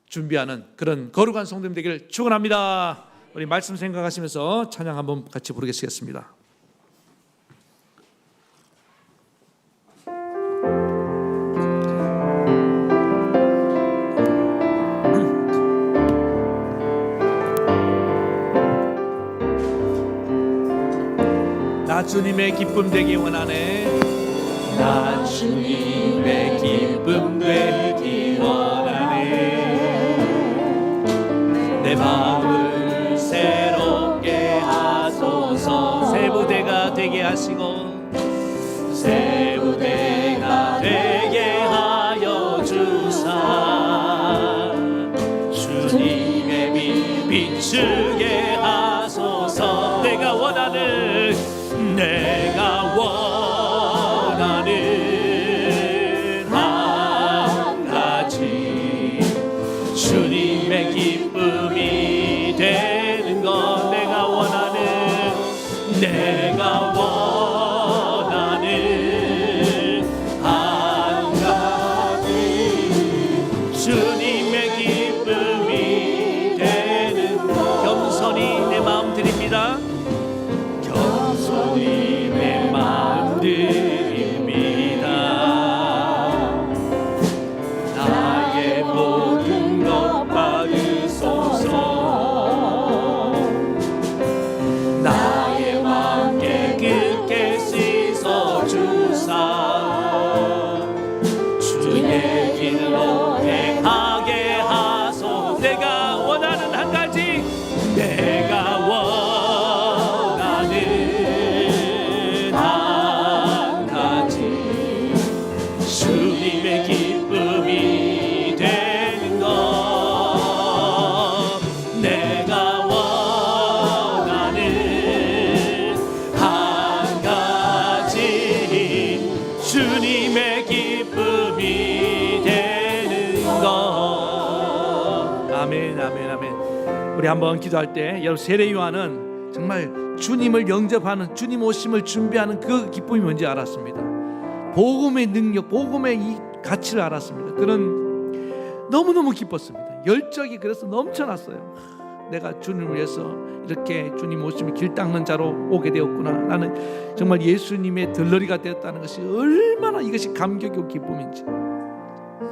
준비하는 그런 거룩한 성도님 되기를 축원합니다. 우리 말씀 생각하시면서 찬양 한번 같이 부르겠습니다. 나 주님의 기쁨 되기 원하네. 나 주님의 기쁨 되기 원하네. 내 마음을 새롭게 하소서. 새 부대가 되게 하시고 새 부대가 되게 하여 주사 주님의 빛 비추게 하소서. 내가 원하는 한 가지 주님의 기쁨이 되는 것. 내가 원하는 한 가지 주님의 기쁨이 되는 것. 겸손히 내 마음 드립니다. 겸손히 내 마음 드립니다. 나의 모든 것 받으소서. 나의 마음 깨끗게 씻어주사 주의 길로 행하게 하소서. 내가 원하는 한 가지, 내가 주님의 기쁨이 되는 것. 내가 원하는 한 가지 주님의 기쁨이 되는 것. 아멘 아멘 아멘. 우리 한번 기도할 때 여러분 세례 요한은 정말 주님을 영접하는, 주님 오심을 준비하는 그 기쁨이 뭔지 알았습니다. 복음의 능력, 복음의 이 가치를 알았습니다. 그는 너무너무 기뻤습니다. 열정이 그래서 넘쳐났어요. 내가 주님을 위해서 이렇게 주님 오심을 길 닦는 자로 오게 되었구나. 나는 정말 예수님의 들러리가 되었다는 것이 얼마나 이것이 감격이고 기쁨인지.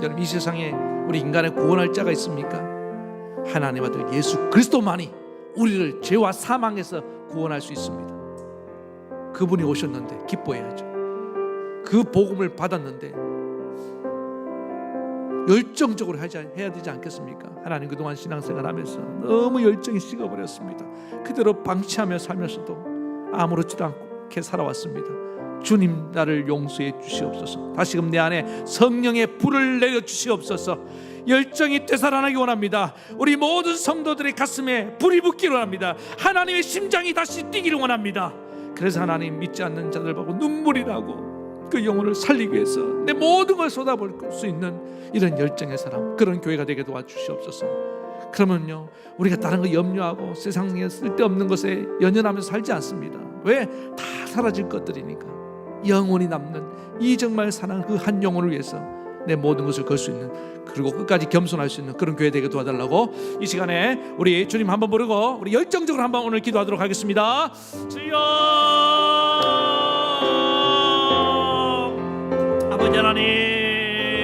여러분 이 세상에 우리 인간을 구원할 자가 있습니까? 하나님의 아들 예수 그리스도만이 우리를 죄와 사망에서 구원할 수 있습니다. 그분이 오셨는데 기뻐해야죠. 그 복음을 받았는데 열정적으로 해야 되지 않겠습니까? 하나님 그동안 신앙생활하면서 너무 열정이 식어버렸습니다. 그대로 방치하며 살면서도 아무렇지도 않게 살아왔습니다. 주님 나를 용서해 주시옵소서. 다시금 내 안에 성령의 불을 내려 주시옵소서. 열정이 되살아나기 원합니다. 우리 모든 성도들의 가슴에 불이 붙기를 원합니다. 하나님의 심장이 다시 뛰기를 원합니다. 그래서 하나님 믿지 않는 자들 보고 눈물이 나고 그 영혼을 살리기 위해서 내 모든 걸 쏟아볼 수 있는 이런 열정의 사람, 그런 교회가 되게 도와주시옵소서. 그러면요 우리가 다른 거 염려하고 세상에 쓸데없는 것에 연연하면서 살지 않습니다. 왜? 다 사라질 것들이니까. 영원히 남는 이 정말 사랑 그 한 영혼을 위해서 내 모든 것을 걸 수 있는, 그리고 끝까지 겸손할 수 있는 그런 교회 되게 도와달라고 이 시간에 우리 주님 한번 부르고 우리 열정적으로 한번 오늘 기도하도록 하겠습니다. 주여, 아버지 하나님,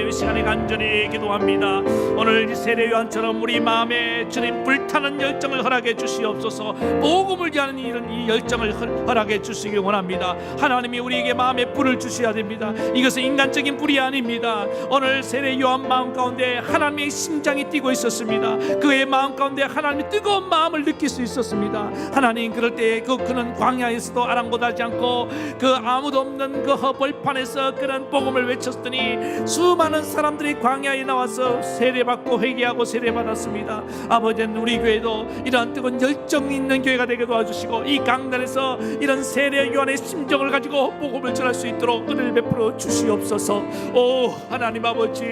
이 시간에 간절히 기도합니다. 오늘 이 세례 요한처럼 우리 마음에 주님 불타는 열정을 허락해 주시옵소서. 복음을 위하는 이런 이 열정을 허락해 주시기 원합니다. 하나님이 우리에게 마음에 불을 주셔야 됩니다. 이것은 인간적인 불이 아닙니다. 오늘 세례 요한 마음 가운데 하나님의 심장이 뛰고 있었습니다. 그의 마음 가운데 하나님의 뜨거운 마음을 느낄 수 있었습니다. 하나님, 그럴 때 그는 광야에서도 아랑곳하지 않고 그 아무도 없는 그 벌판에서 그런 복음을 외쳤더니 수많은 사람들이 광야에 나와서 세례받고 회개하고 세례받았습니다. 아버지는 우리 교회도 이러한 뜨거운 열정이 있는 교회가 되게 도와주시고 이 강단에서 이런 세례 요한의 심정을 가지고 복음을 전할 수 있도록 은혜를 베풀어 주시옵소서. 오 하나님 아버지,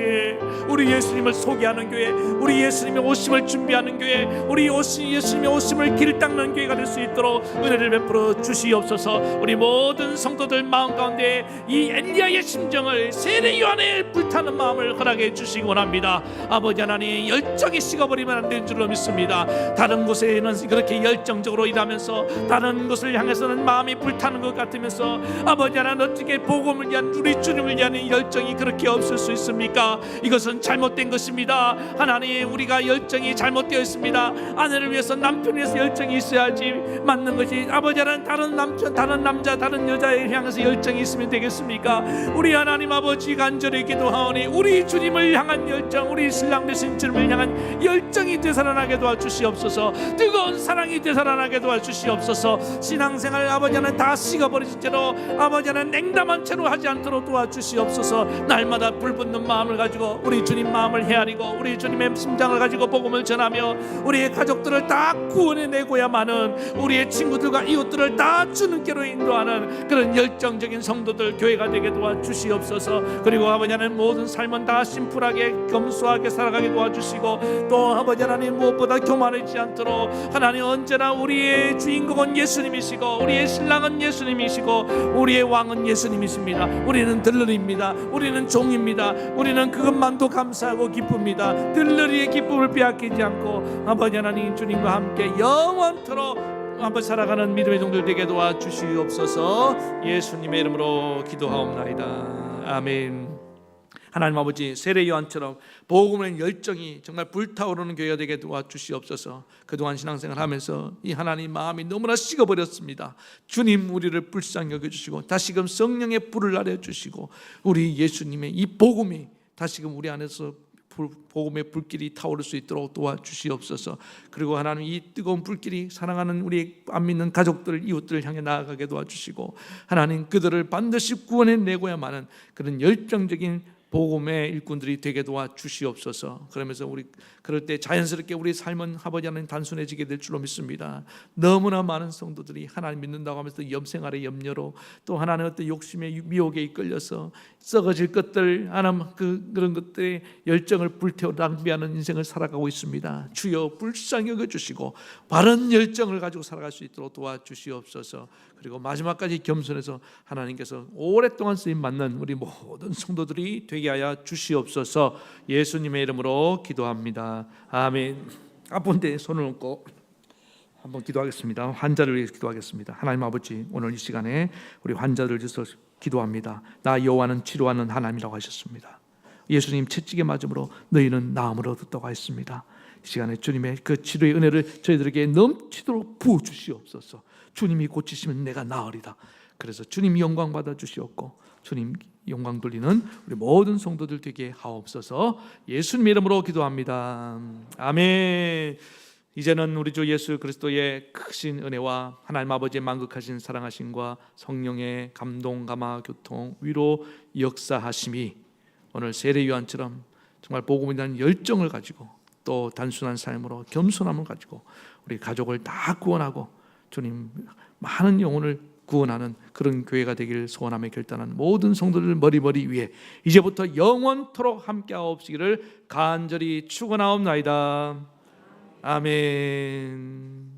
우리 예수님을 소개하는 교회, 우리 예수님의 오심을 준비하는 교회, 우리 예수님의 오심을 길 닦는 교회가 될 수 있도록 은혜를 베풀어 주시옵소서. 우리 모든 성도들 마음 가운데 이 엘리야의 심정을, 세례 요한의 불타는 마음을 허락해 주시기 원합니다. 아버지 하나님, 열정이 식어버리면 안 되는 줄로 믿습니다. 다른 곳에는 그렇게 열정적으로 일하면서 다른 곳을 향해서는 마음이 불타는 것 같으면서 아버지 하나님, 어떻게 복음을 위한 우리 주님을 위한 열정이 그렇게 없을 수 있습니까? 이것은 잘못된 것입니다. 하나님, 우리가 열정이 잘못되어 있습니다. 아내를 위해서, 남편을 위해서 열정이 있어야지 맞는 것이, 아버지 하나님, 다른 남편, 다른 남자, 다른 여자에 향해서 열정이 있으면 되겠습니까? 우리 하나님 아버지 간절히 기도하오니 우리 주님을 향한 열정, 우리 신랑 되신 주님을 향한 열정이 되살아나게 도와주시옵소서. 뜨거운 사랑이 되살아나게 도와주시옵소서. 신앙생활 아버지 하나님 다 식어버리신 채로, 아버지 하나님 냉담한 채로 하지 않도록 도와주시옵소서. 날마다 불붙는 마음을 가지고 우리 주님 마음을 헤아리고 우리 주님의 심장을 가지고 복음을 전하며 우리의 가족들을 다 구원해내고야만은, 우리의 친구들과 이웃들을 다 주님께로 인도하는 그런 열정적인 성도들 교회가 되게 도와주시옵소서. 그리고 아버지 하나님, 모든 삶은 다 심플하게 검소하게 살아가게 도와주시고, 또 아버지 하나님 무엇보다 교만하지 않도록, 하나님 언제나 우리의 주인공은 예수님이시고 우리의 신랑은 예수님이시고 우리의 왕은 예수님이십니다. 우리는 들러리입니다. 우리는 종입니다. 우리는 그것만도 감사하고 기쁩니다. 들러리의 기쁨을 빼앗기지 않고 아버지 하나님 주님과 함께 영원토록 한번 살아가는 믿음의 종들 되게 도와주시옵소서. 예수님의 이름으로 기도하옵나이다. 아멘. 하나님 아버지, 세례 요한처럼 복음의 열정이 정말 불타오르는 교회가 되게 도와주시옵소서. 그동안 신앙생활 하면서 이 하나님 마음이 너무나 식어버렸습니다. 주님, 우리를 불쌍히 여겨주시고 다시금 성령의 불을 내려주시고 우리 예수님의 이 복음이 다시금 우리 안에서 복음의 불길이 타오를 수 있도록 도와주시옵소서. 그리고 하나님, 이 뜨거운 불길이 사랑하는 우리 안 믿는 가족들, 이웃들을 향해 나아가게 도와주시고, 하나님 그들을 반드시 구원해내고야만은 그런 열정적인 복음의 일꾼들이 되게 도와주시옵소서. 그러면서 우리 그럴 때 자연스럽게 우리 삶은 아버지 하나님 단순해지게 될 줄로 믿습니다. 너무나 많은 성도들이 하나님 믿는다고 하면서 염생활의 염려로, 또 하나님 어떤 욕심의 미혹에 이끌려서 썩어질 것들, 하나님 그런 것들의 열정을 불태워 낭비하는 인생을 살아가고 있습니다. 주여 불쌍히 여겨주시고 바른 열정을 가지고 살아갈 수 있도록 도와주시옵소서. 그리고 마지막까지 겸손해서 하나님께서 오랫동안 쓰임 받는 우리 모든 성도들이 되게 하여 주시옵소서. 예수님의 이름으로 기도합니다. 아멘. 아픈데 손을 얹고 한번 기도하겠습니다. 환자를 위해서 기도하겠습니다. 하나님 아버지, 오늘 이 시간에 우리 환자들을 위해서 기도합니다. 나 여호와는 치료하는 하나님이라고 하셨습니다. 예수님 채찍에 맞음으로 너희는 나음으로 얻었다고 했습니다. 이 시간에 주님의 그 치료의 은혜를 저희들에게 넘치도록 부어주시옵소서. 주님이 고치시면 내가 나으리다. 그래서 주님 영광 받아 주시옵고 주님 영광 돌리는 우리 모든 성도들 되게 하옵소서. 예수님 이름으로 기도합니다. 아멘. 이제는 우리 주 예수 그리스도의 크신 은혜와 하나님 아버지의 만극하신 사랑하심과 성령의 감동, 감화, 교통, 위로 역사하심이 오늘 세례 요한처럼 정말 복음에 대한 열정을 가지고 또 단순한 삶으로 겸손함을 가지고 우리 가족을 다 구원하고 주님 많은 영혼을 구원하는 그런 교회가 되기를 소원하며 결단한 모든 성도들 머리 위에 이제부터 영원토록 함께하옵시기를 간절히 축원하옵나이다. 아멘.